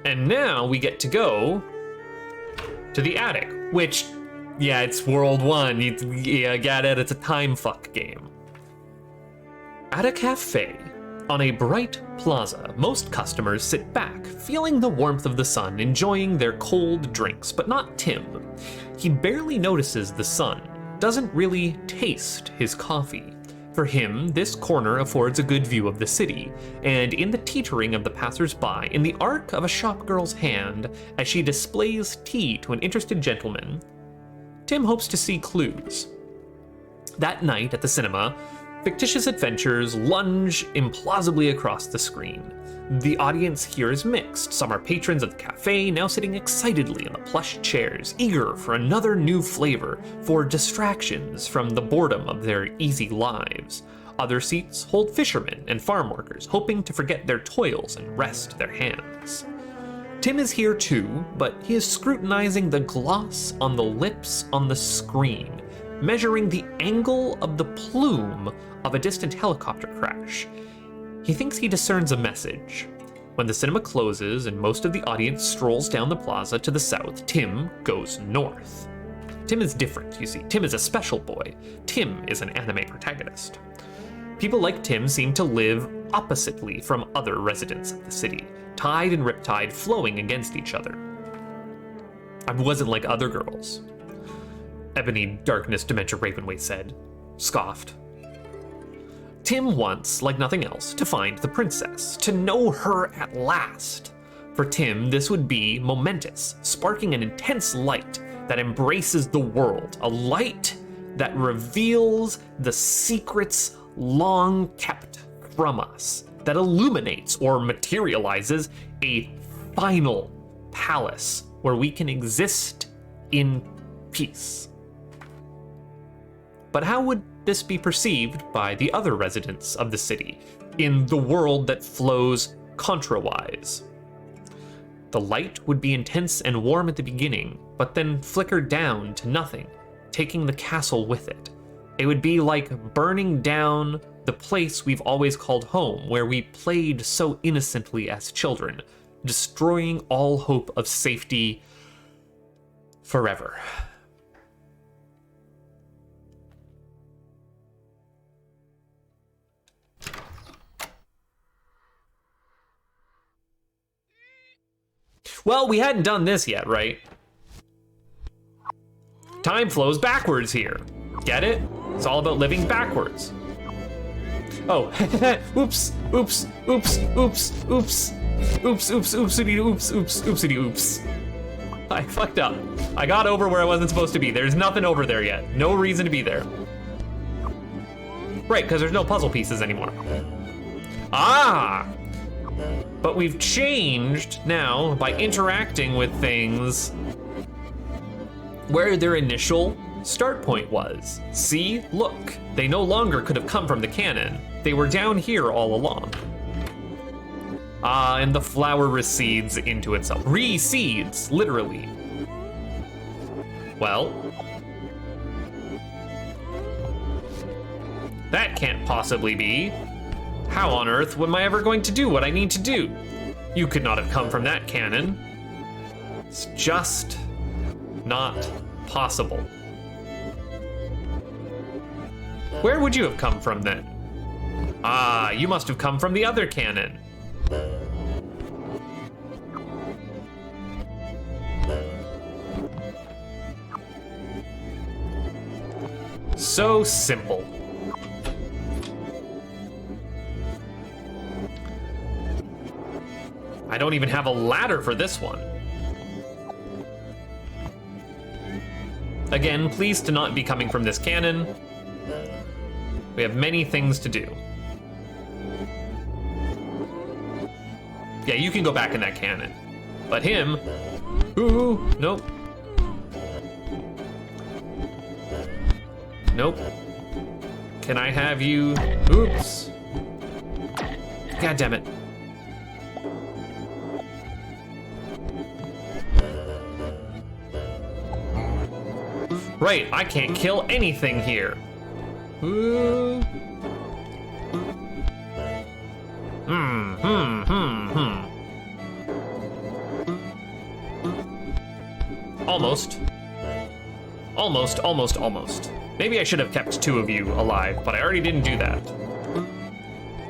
And now we get to go to the attic, which, yeah, it's World 1. Yeah, get it, it's a time fuck game. At a cafe on a bright plaza, most customers sit back, feeling the warmth of the sun, enjoying their cold drinks, but not Tim. He barely notices the sun, doesn't really taste his coffee. For him, this corner affords a good view of the city, and in the teetering of the passers-by, in the arc of a shopgirl's hand, as she displays tea to an interested gentleman, Tim hopes to see clues. That night at the cinema, fictitious adventures lunge implausibly across the screen. The audience here is mixed. Some are patrons of the cafe, now sitting excitedly in the plush chairs, eager for another new flavor, for distractions from the boredom of their easy lives. Other seats hold fishermen and farm workers, hoping to forget their toils and rest their hands. Tim is here too, but he is scrutinizing the gloss on the lips on the screen, measuring the angle of the plume of a distant helicopter crash. He thinks he discerns a message. When the cinema closes and most of the audience strolls down the plaza to the south, Tim goes north. Tim is different, you see. Tim is a special boy. Tim is an anime protagonist. People like Tim seem to live oppositely from other residents of the city, Tide and Riptide flowing against each other. I wasn't like other girls, Ebony Darkness Dementia Ravenway said, scoffed. Tim wants, like nothing else, to find the princess, to know her at last. For Tim, this would be momentous, sparking an intense light that embraces the world, a light that reveals the secrets long kept from us, that illuminates or materializes a final palace where we can exist in peace. But how would this be perceived by the other residents of the city, in the world that flows contrawise? The light would be intense and warm at the beginning, but then flicker down to nothing, taking the castle with it. It would be like burning down the place we've always called home, where we played so innocently as children, destroying all hope of safety forever. Well, we hadn't done this yet, right? Time flows backwards here. Get it? It's all about living backwards. Oh, oops, oops, oops, oops, oops, oops, oops, oopsity, oops, oops, oopsity, oops. I fucked up. I got over where I wasn't supposed to be. There's nothing over there yet. No reason to be there. Right, because there's no puzzle pieces anymore. Ah! But we've changed now by interacting with things where their initial start point was. See, look, they no longer could have come from the cannon. They were down here all along. Ah, and the flower recedes into itself. Recedes, literally. Well, that can't possibly be. How on earth am I ever going to do what I need to do? You could not have come from that cannon. It's just not possible. Where would you have come from then? Ah, you must have come from the other cannon. So simple. I don't even have a ladder for this one. Again, please to not be coming from this cannon. We have many things to do. Yeah, you can go back in that cannon. But him, ooh, nope. Nope. Can I have you? Oops. God damn it. Right, I can't kill anything here. Ooh. Almost. Almost, almost, almost. Maybe I should have kept 2 of you alive, but I already didn't do that.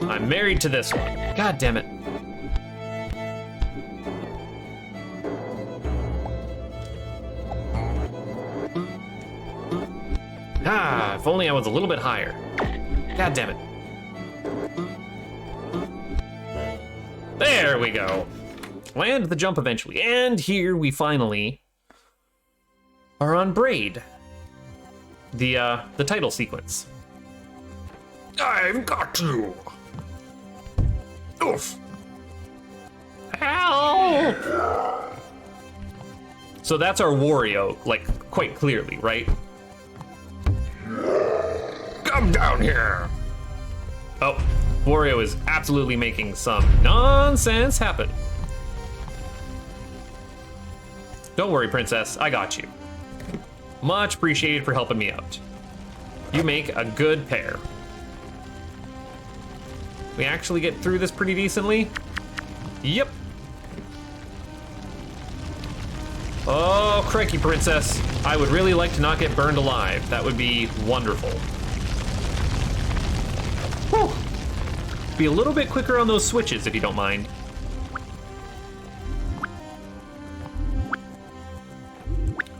I'm married to this one. God damn it. Ah, if only I was a little bit higher. God damn it. There we go. Land the jump eventually. And here we finally are on Braid. The title sequence. I've got to. Oof. Help! So that's our Wario, like, quite clearly, right? Come down here! Oh, Wario is absolutely making some nonsense happen. Don't worry, Princess, I got you. Much appreciated for helping me out. You make a good pair. We actually get through this pretty decently? Yep. Oh, crikey, Princess. I would really like to not get burned alive. That would be wonderful. Whew. Be a little bit quicker on those switches, if you don't mind.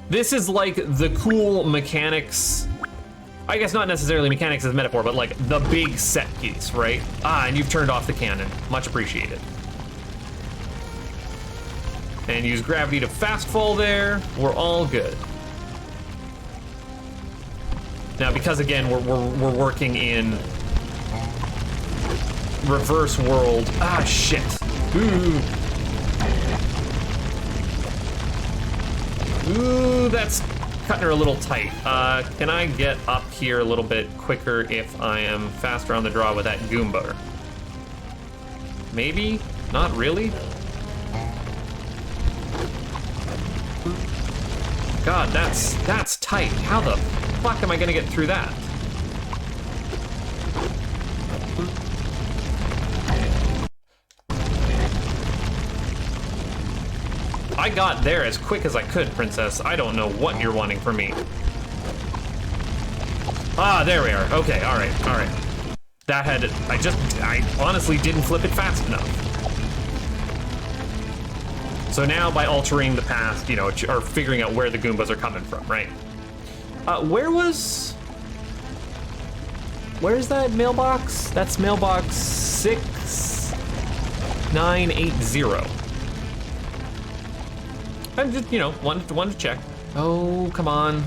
This is like the cool mechanics. I guess not necessarily mechanics as a metaphor, but like the big set piece, right? Ah, and you've turned off the cannon. Much appreciated. And use gravity to fast fall there. We're all good. Now, because again, we're working in reverse world. Ah, shit. Ooh. Ooh, that's cutting her a little tight. Can I get up here a little bit quicker if I am faster on the draw with that Goomba? Maybe? Not really? God, that's tight. How the fuck am I gonna get through that? I got there as quick as I could, Princess. I don't know what you're wanting from me. Ah, there we are. Okay, all right, all right. That had, I honestly didn't flip it fast enough. So now by altering the path, you know, or figuring out where the Goombas are coming from, right? Where's that mailbox? That's mailbox 6980. I'm just, you know, wanted to check. Oh, come on.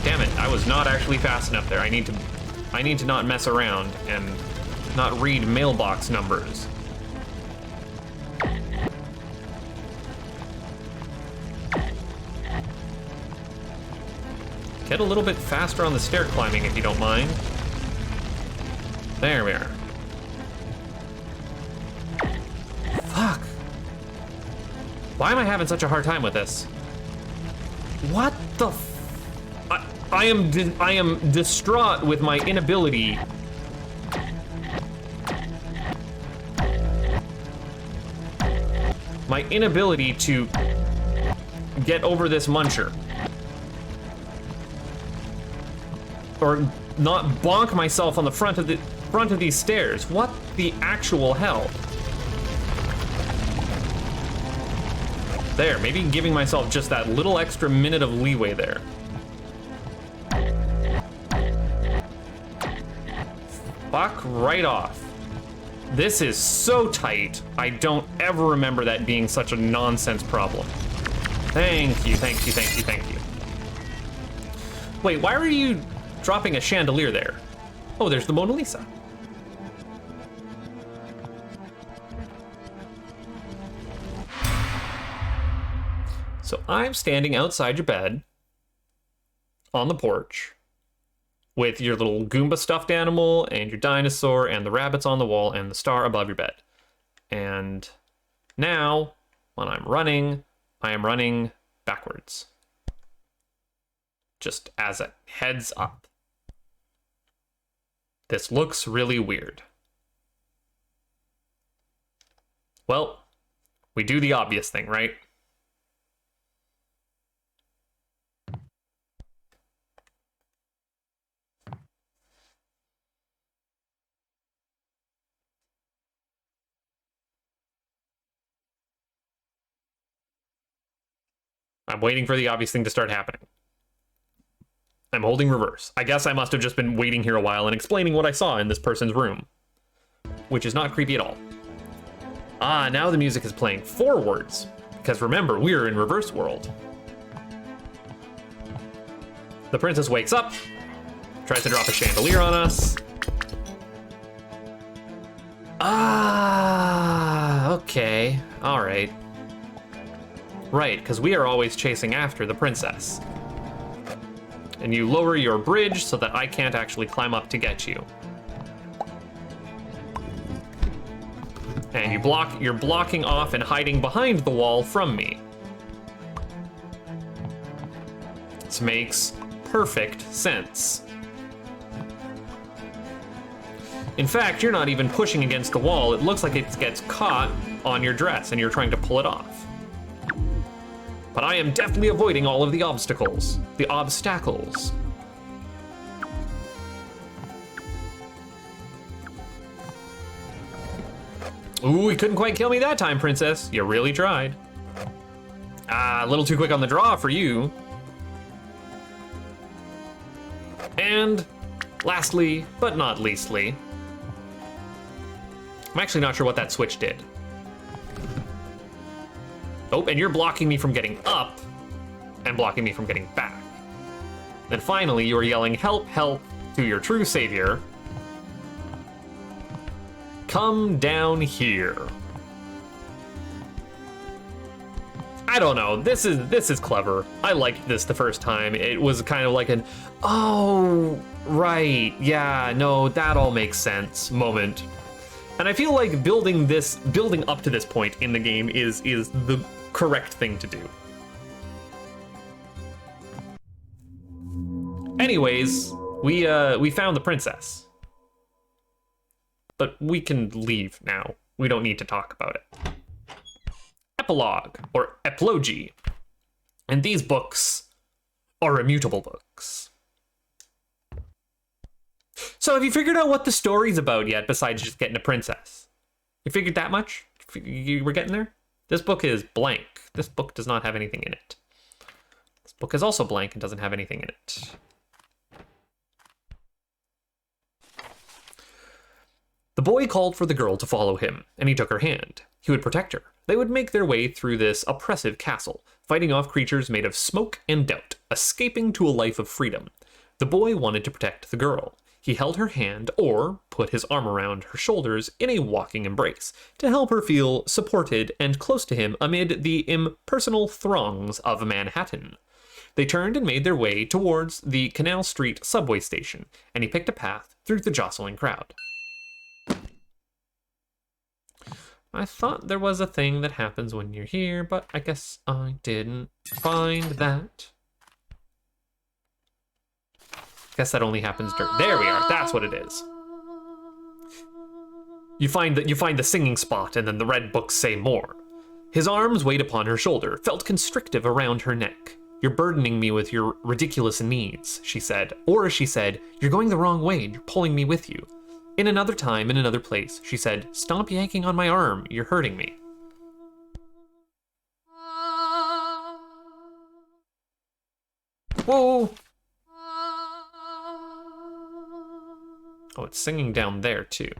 Damn it, I was not actually fast enough there. I need to not mess around and not read mailbox numbers. Get a little bit faster on the stair climbing if you don't mind. There we are. Fuck. Why am I having such a hard time with this? What the I am distraught with my inability to get over this muncher. Or not bonk myself on the front of these stairs. What the actual hell? There, maybe giving myself just that little extra minute of leeway there. Fuck right off. This is so tight, I don't ever remember that being such a nonsense problem. Thank you, thank you, thank you, thank you. Wait, why were you dropping a chandelier there? Oh, there's the Mona Lisa. So I'm standing outside your bed on the porch with your little Goomba stuffed animal and your dinosaur and the rabbits on the wall and the star above your bed. And now, when I'm running, I am running backwards. Just as a heads up. This looks really weird. Well, we do the obvious thing, right? I'm waiting for the obvious thing to start happening. I'm holding reverse. I guess I must have just been waiting here a while and explaining what I saw in this person's room, which is not creepy at all. Ah, now the music is playing forwards, because remember, we're in reverse world. The princess wakes up, tries to drop a chandelier on us. Ah, okay, all right. Right, because we are always chasing after the princess. And you lower your bridge so that I can't actually climb up to get you. And you're blocking off and hiding behind the wall from me. This makes perfect sense. In fact, you're not even pushing against the wall. It looks like it gets caught on your dress and you're trying to pull it off. But I am definitely avoiding all of the obstacles. The obstacles. Ooh, he couldn't quite kill me that time, princess. You really tried. Ah, a little too quick on the draw for you. And lastly, but not leastly, I'm actually not sure what that switch did. Oh, and you're blocking me from getting up and blocking me from getting back. Then finally, you are yelling, help, help, to your true savior. Come down here. I don't know, this is clever. I liked this the first time. It was kind of like an, oh, right, yeah, no, that all makes sense moment. And I feel like building up to this point in the game is the correct thing to do. Anyways, we found the princess. But we can leave now. We don't need to talk about it. Epilogue, or epilogy. And these books are immutable books. So have you figured out what the story's about yet, besides just getting a princess? You figured that much? You were getting there? This book is blank. This book does not have anything in it. This book is also blank and doesn't have anything in it. The boy called for the girl to follow him, and he took her hand. He would protect her. They would make their way through this oppressive castle, fighting off creatures made of smoke and doubt, escaping to a life of freedom. The boy wanted to protect the girl. He held her hand, or put his arm around her shoulders in a walking embrace, to help her feel supported and close to him amid the impersonal throngs of Manhattan. They turned and made their way towards the Canal Street subway station, and he picked a path through the jostling crowd. I thought there was a thing that happens when you're here, but I guess I didn't find that. Guess that only happens during... There we are, that's what it is. You find the singing spot, and then the red books say more. His arms weighed upon her shoulder, felt constrictive around her neck. You're burdening me with your ridiculous needs, she said. Or she said, you're going the wrong way, and you're pulling me with you. In another time, in another place, she said, stop yanking on my arm, you're hurting me. Whoa! Oh, it's singing down there, too.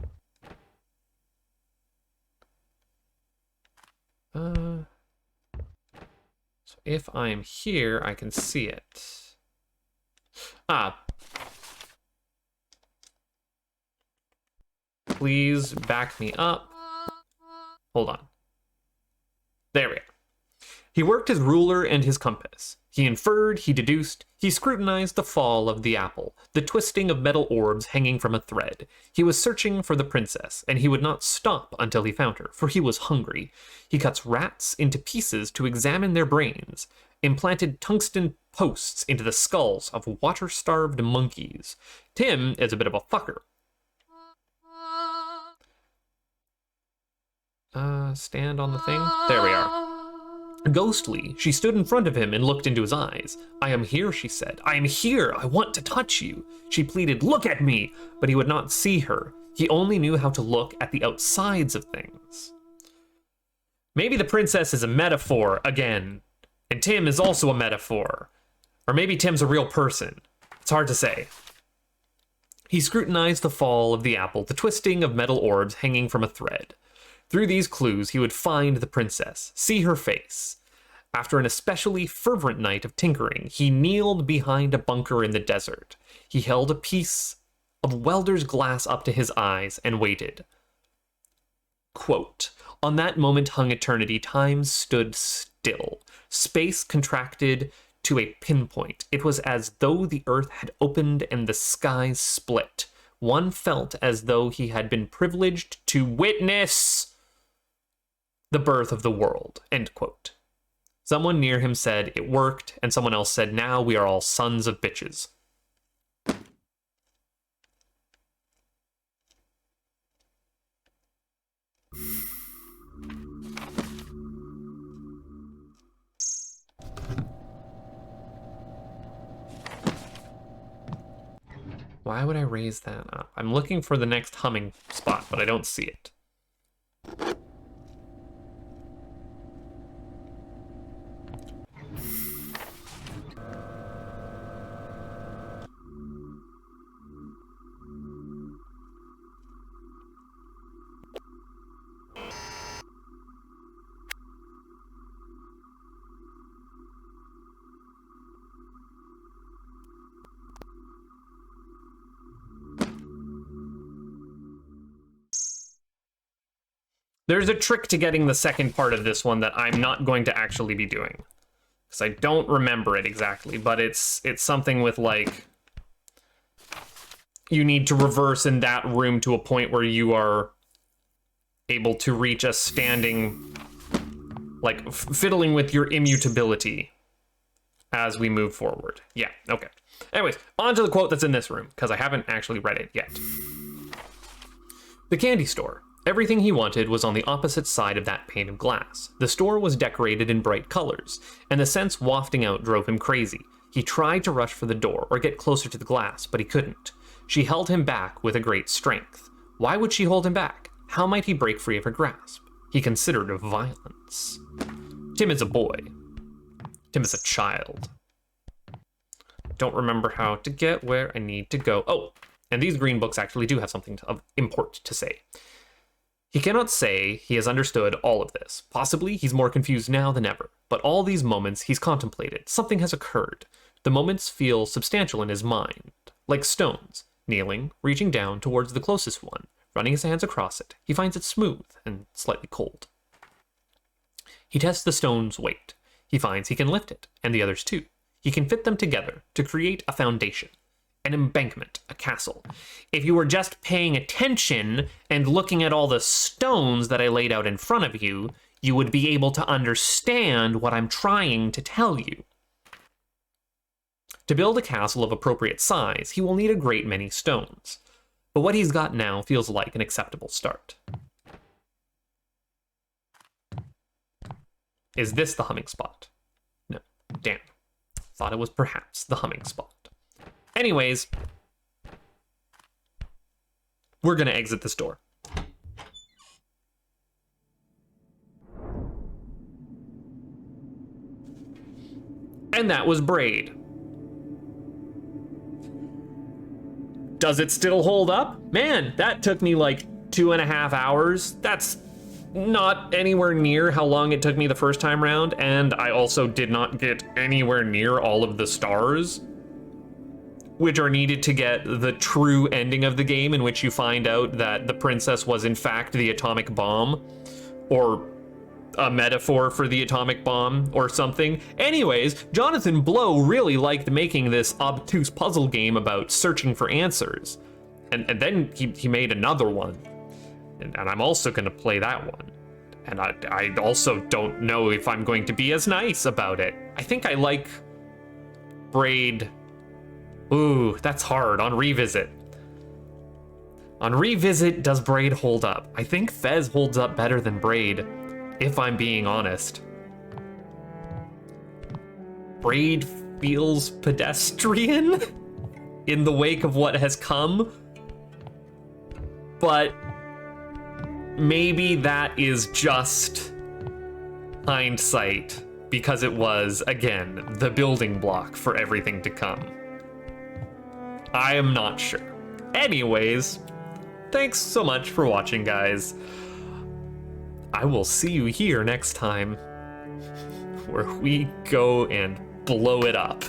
So if I'm here, I can see it. Ah. Please back me up. Hold on. There we are. He worked his ruler and his compass. He inferred, he deduced, he scrutinized the fall of the apple, the twisting of metal orbs hanging from a thread. He was searching for the princess, and he would not stop until he found her, for he was hungry. He cuts rats into pieces to examine their brains, implanted tungsten posts into the skulls of water-starved monkeys. Tim is a bit of a fucker. Stand on the thing? There we are. Ghostly, she stood in front of him and looked into his eyes. I am here, she said. I am here. I want to touch you. She pleaded, look at me. But he would not see her. He only knew how to look at the outsides of things. Maybe the princess is a metaphor, again. And Tim is also a metaphor. Or maybe Tim's a real person. It's hard to say. He scrutinized the fall of the apple, the twisting of metal orbs hanging from a thread. Through these clues, he would find the princess, see her face. After an especially fervent night of tinkering, he kneeled behind a bunker in the desert. He held a piece of welder's glass up to his eyes and waited. Quote, on that moment hung eternity, time stood still. Space contracted to a pinpoint. It was as though the earth had opened and the skies split. One felt as though he had been privileged to witness the birth of the world. End quote. Someone near him said, it worked, and someone else said, now we are all sons of bitches. Why would I raise that up? I'm looking for the next humming spot, but I don't see it. There's a trick to getting the second part of this one that I'm not going to actually be doing, because I don't remember it exactly, but it's something with, like, you need to reverse in that room to a point where you are able to reach a standing, like, fiddling with your immutability as we move forward. Yeah, okay. Anyways, on to the quote that's in this room, because I haven't actually read it yet. The candy store. Everything he wanted was on the opposite side of that pane of glass. The store was decorated in bright colors, and the scents wafting out drove him crazy. He tried to rush for the door or get closer to the glass, but he couldn't. She held him back with a great strength. Why would she hold him back? How might he break free of her grasp? He considered violence. Tim is a boy. Tim is a child. Don't remember how to get where I need to go. Oh, and these green books actually do have something of import to say. He cannot say he has understood all of this. Possibly he's more confused now than ever. But all these moments he's contemplated. Something has occurred. The moments feel substantial in his mind, like stones. Kneeling, reaching down towards the closest one, running his hands across it. He finds it smooth and slightly cold. He tests the stone's weight. He finds he can lift it, and the others too. He can fit them together to create a foundation. An embankment, a castle. If you were just paying attention and looking at all the stones that I laid out in front of you, you would be able to understand what I'm trying to tell you. To build a castle of appropriate size, he will need a great many stones. But what he's got now feels like an acceptable start. Is this the humming spot? No. Damn. Thought it was perhaps the humming spot. Anyways, we're gonna exit this door. And that was Braid. Does it still hold up? Man, that took me like 2.5 hours. That's not anywhere near how long it took me the first time round, and I also did not get anywhere near all of the stars, which are needed to get the true ending of the game, in which you find out that the princess was in fact the atomic bomb, or a metaphor for the atomic bomb or something. Anyways, Jonathan Blow really liked making this obtuse puzzle game about searching for answers. And then he made another one. And I'm also going to play that one. And I also don't know if I'm going to be as nice about it. I think I like Braid. Ooh, that's hard. On Revisit. On Revisit, does Braid hold up? I think Fez holds up better than Braid, if I'm being honest. Braid feels pedestrian in the wake of what has come, but maybe that is just hindsight. because it was, again, the building block for everything to come. I am not sure. Anyways, thanks so much for watching, guys. I will see you here next time, where we go and blow it up.